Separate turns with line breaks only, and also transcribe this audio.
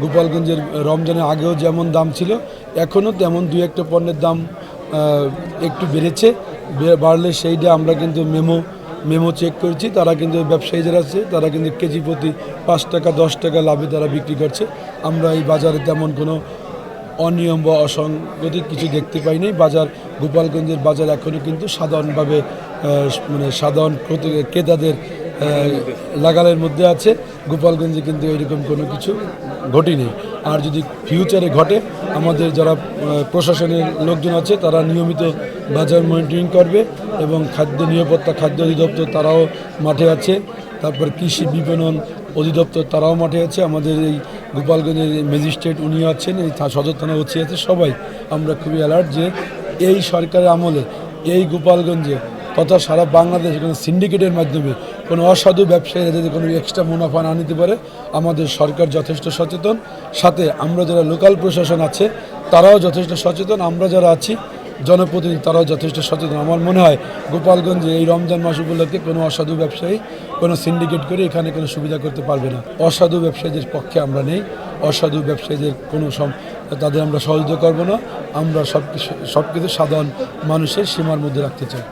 গোপালগঞ্জের রমজানের আগেও যেমন দাম ছিল এখনও তেমন দুই একটা পণ্যের দাম একটু বেড়েছে। বাড়লে সেইটা আমরা কিন্তু মেমো চেক করেছি। তারা কিন্তু ব্যবসায়ী যারা আছে তারা কিন্তু কেজি প্রতি 5 টাকা 10 টাকা লাভে তারা বিক্রি করছে। আমরা এই বাজারে তেমন কোনো অনিয়ম বা অসঙ্গতি কিছু দেখতে পাইনি। গোপালগঞ্জের বাজার এখনও কিন্তু সাধারণভাবে মানে সাধারণ ক্রেতাদের লাগালের মধ্যে আছে। গোপালগঞ্জে কিন্তু এরকম কোনো কিছু ঘটেনি। আর যদি ফিউচারে ঘটে আমাদের যারা প্রশাসনের লোকজন আছে তারা নিয়মিত বাজার মনিটরিং করবে এবং খাদ্য নিরাপত্তা খাদ্য অধিদপ্তর তারাও মাঠে আছে। তারপর কৃষি বিপণন অধিদপ্তর তারাও মাঠে আছে। আমাদের এই গোপালগঞ্জের ম্যাজিস্ট্রেট উনি আছেন, এই সদর থানা ওসি আছে, সবাই আমরা খুবই অ্যালার্ট যে এই সরকারের আমলে এই গোপালগঞ্জে তথা সারা বাংলাদেশে কোনো সিন্ডিকেটের মাধ্যমে কোনো অসাধু ব্যবসায়ীরা যদি কোনো এক্সট্রা মুনাফা না নিতে পারে। আমাদের সরকার যথেষ্ট সচেতন, সাথে আমরা যারা লোকাল প্রশাসন আছে তারাও যথেষ্ট সচেতন, আমরা যারা আছি জনপ্রতিনিধি তারাও যথেষ্ট সচেতন। আমার মনে হয় গোপালগঞ্জে এই রমজান মাস উপলক্ষে কোনো অসাধু ব্যবসায়ী কোনো সিন্ডিকেট করে এখানে কোনো সুবিধা করতে পারবে না। অসাধু ব্যবসায়ীদের পক্ষে আমরা নেই, অসাধু ব্যবসায়ীদের কোনো তাদের আমরা সহযোগিতা করব না। আমরা সব কিছু সাধারণ মানুষের সীমার মধ্যে রাখতে চাই।